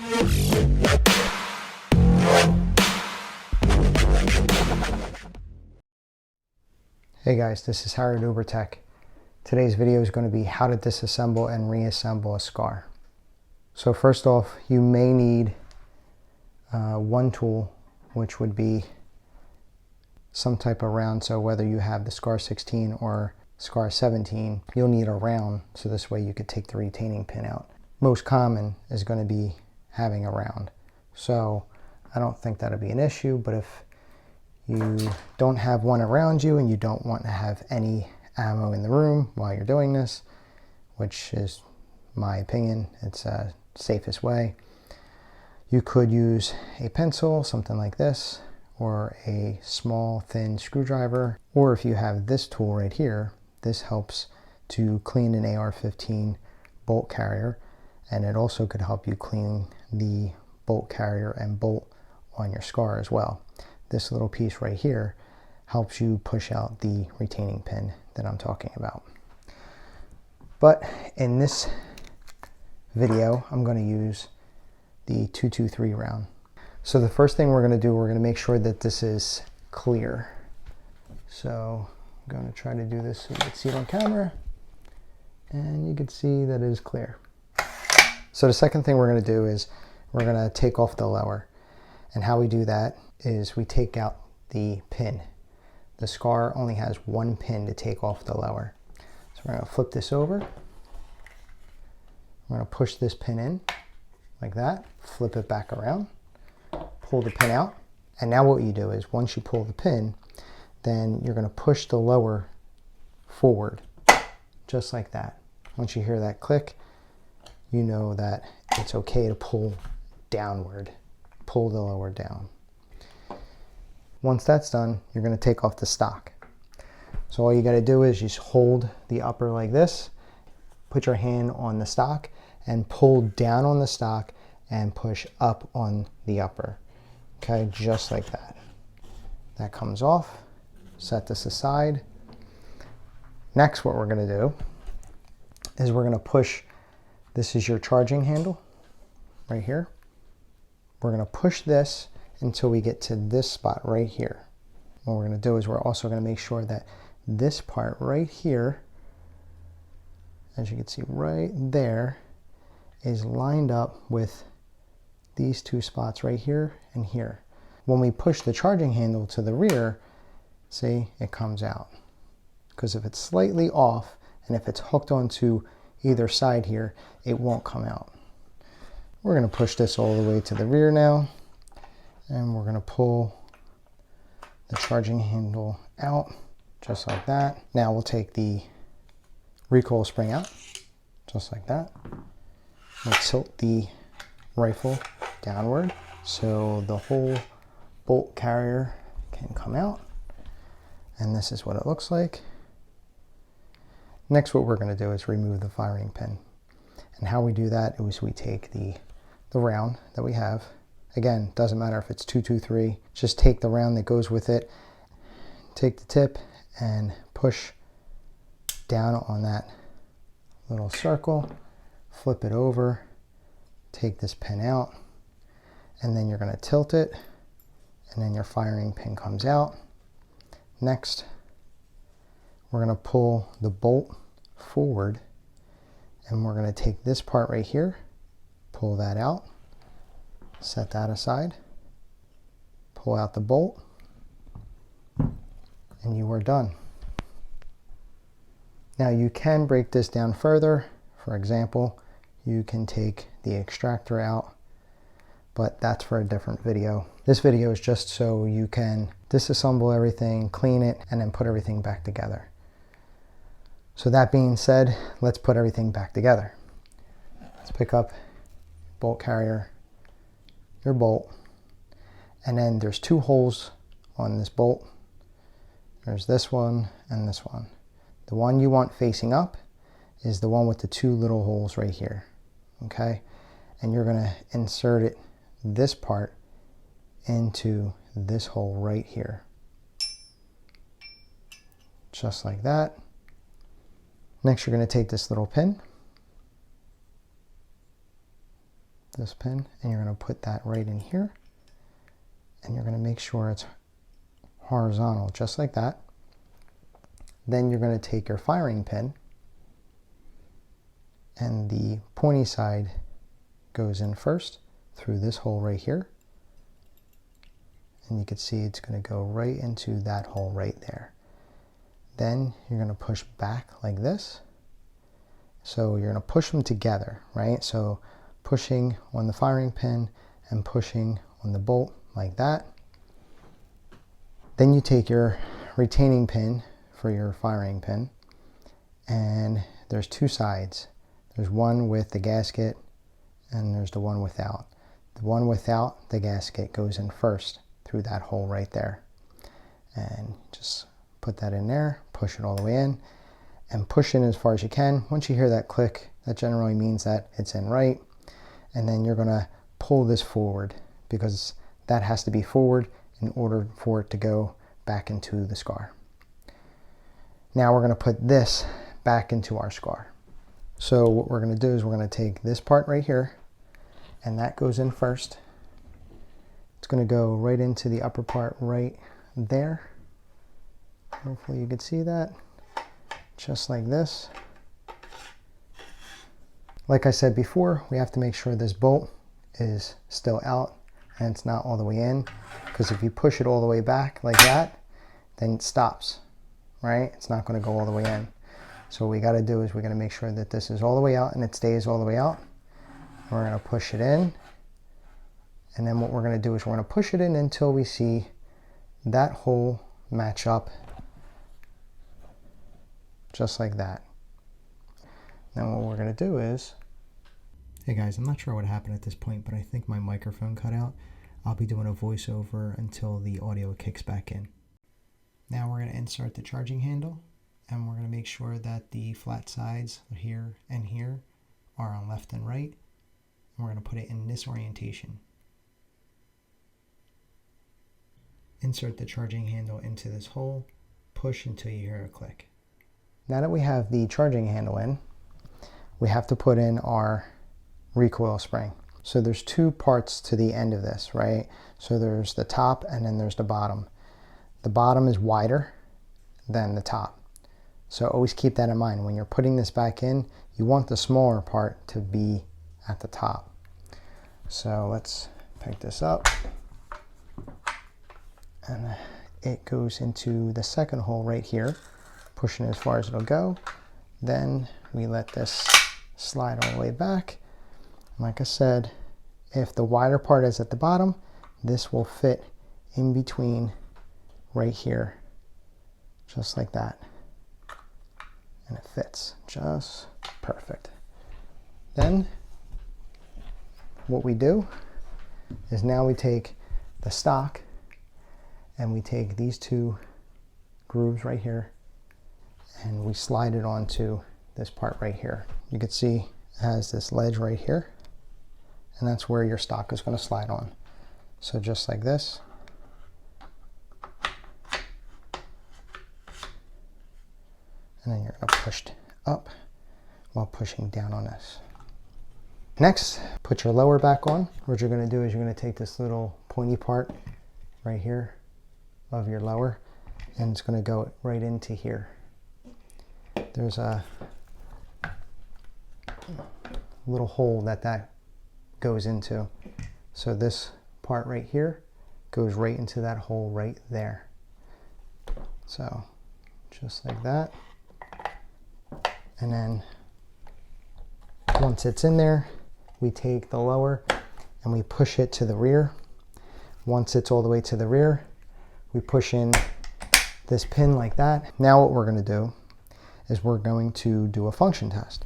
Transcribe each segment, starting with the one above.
Hey guys, this is UBR Tech. Today's video is going to be how to disassemble and reassemble a scar. So first off, you may need one tool, which would be some type of round. So whether you have the scar 16 or scar 17, you'll need a round, so this way you could take the retaining pin out. Most common is going to be having a round. So I don't think that'll be an issue, but if you don't have one around you and you don't want to have any ammo in the room while you're doing this, which is my opinion, it's the safest way, you could use a pencil, something like this, or a small thin screwdriver, or if you have this tool right here, this helps to clean an AR-15 bolt carrier, and it also could help you clean the bolt carrier and bolt on your scar as well. This little piece right here helps you push out the retaining pin that I'm talking about. But in this video, I'm going to use the 223 round. So the first thing we're going to do, we're going to make sure that this is clear. So I'm going to try to do this so you can see it on camera, and you can see that it is clear. So the second thing we're going to do is we're going to take off the lower. And how we do that is we take out the pin. The scar only has one pin to take off the lower. So we're going to flip this over. We're going to push this pin in like that, flip it back around, pull the pin out. And now what you do is once you pull the pin, then you're going to push the lower forward, just like that. Once you hear that click, you know that it's okay to pull downward. Pull the lower down. Once that's done, you're going to take off the stock. So all you got to do is just hold the upper like this, put your hand on the stock and pull down on the stock and push up on the upper. Okay, just like that. That comes off. Set this aside. Next, what we're going to do is we're going to push, this is your charging handle right here. We're going to push this until we get to this spot right here. What we're going to do is we're also going to make sure that this part right here, as you can see right there, is lined up with these two spots right here and here. When we push the charging handle to the rear, see, it comes out. Because if it's slightly off and if it's hooked onto either side here, it won't come out. We're going to push this all the way to the rear now, and we're going to pull the charging handle out just like that. Now we'll take the recoil spring out just like that. We'll tilt the rifle downward so the whole bolt carrier can come out, and this is what it looks like. Next, what we're going to do is remove the firing pin, and how we do that is we take the round that we have. Again, doesn't matter if it's 223, just take the round that goes with it, take the tip and push down on that little circle, flip it over, take this pin out, and then you're going to tilt it, and then your firing pin comes out. Next, we're going to pull the bolt forward, and we're going to take this part right here, pull that out, set that aside, pull out the bolt, and you are done. Now you can break this down further. For example, you can take the extractor out, but that's for a different video. This video is just so you can disassemble everything, clean it, and then put everything back together. So that being said, let's put everything back together. Let's pick up bolt carrier, your bolt, and then there's two holes on this bolt. There's this one and this one. The one you want facing up is the one with the two little holes right here, okay? And you're gonna insert it, this part, into this hole right here. Just like that. Next, you're gonna take this little pin, this pin, and you're going to put that right in here, and you're going to make sure it's horizontal, just like that. Then you're going to take your firing pin, and the pointy side goes in first through this hole right here, and you can see it's going to go right into that hole right there. Then you're going to push back like this. So you're going to push them together, right? So pushing on the firing pin and pushing on the bolt like that. Then you take your retaining pin for your firing pin, and there's two sides. There's one with the gasket and there's the one without. The one without the gasket goes in first through that hole right there. And just put that in there, push it all the way in, and push in as far as you can. Once you hear that click, that generally means that it's in right. And then you're going to pull this forward, because that has to be forward in order for it to go back into the scar. Now we're going to put this back into our scar. So what we're going to do is we're going to take this part right here, and that goes in first. It's going to go right into the upper part right there. Hopefully you can see that, just like this. Like I said before, we have to make sure this bolt is still out and it's not all the way in, because if you push it all the way back like that, then it stops, right? It's not going to go all the way in. So what we got to do is we're going to make sure that this is all the way out and it stays all the way out. We're going to push it in, and then what we're going to do is we're going to push it in until we see that hole match up, just like that. Now what we're going to do is, hey guys, I'm not sure what happened at this point, but I think my microphone cut out. I'll be doing a voiceover until the audio kicks back in. Now we're going to insert the charging handle, and we're going to make sure that the flat sides here and here are on left and right. And we're going to put it in this orientation. Insert the charging handle into this hole, push until you hear a click. Now that we have the charging handle in, we have to put in our recoil spring. So there's two parts to the end of this, right? So there's the top and then there's the bottom. The bottom is wider than the top. So always keep that in mind. When you're putting this back in, you want the smaller part to be at the top. So let's pick this up. And it goes into the second hole right here, pushing as far as it'll go. Then we let this slide all the way back. Like I said, if the wider part is at the bottom, this will fit in between right here, just like that. And it fits just perfect. Then what we do is now we take the stock and we take these two grooves right here and we slide it onto this part right here. You can see it has this ledge right here, and that's where your stock is going to slide on. So just like this. And then you're going to push up while pushing down on this. Next, put your lower back on. What you're going to do is you're going to take this little pointy part right here of your lower, and it's going to go right into here. There's a little hole that goes into. So this part right here goes right into that hole right there. So just like that. And then once it's in there, we take the lower and we push it to the rear. Once it's all the way to the rear, we push in this pin like that. Now what we're going to do is we're going to do a function test.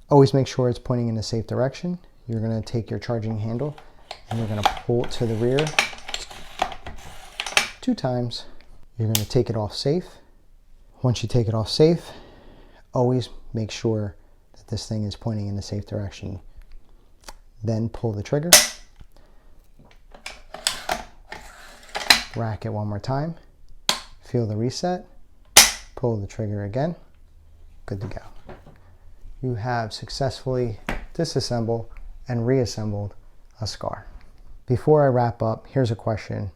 Always make sure it's pointing in a safe direction. You're going to take your charging handle and you're going to pull it to the rear 2 times. You're going to take it off safe. Once you take it off safe, always make sure that this thing is pointing in the safe direction. Then pull the trigger. Rack it one more time. Feel the reset. Pull the trigger again. Good to go. You have successfully disassembled and reassembled a scar. Before I wrap up, here's a question.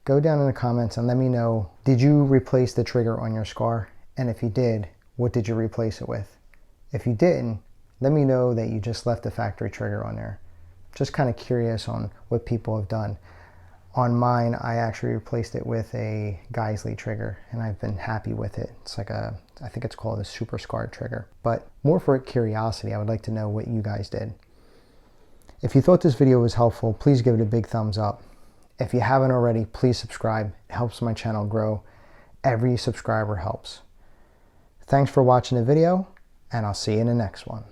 Go down in the comments and let me know, did you replace the trigger on your scar? And if you did, what did you replace it with? If you didn't, let me know that you just left the factory trigger on there. Just kind of curious on what people have done. On mine, I actually replaced it with a Geisley trigger, and I've been happy with it. It's like I think it's called a super scarred trigger. But more for curiosity, I would like to know what you guys did. If you thought this video was helpful, please give it a big thumbs up. If you haven't already, please subscribe. It helps my channel grow. Every subscriber helps. Thanks for watching the video, and I'll see you in the next one.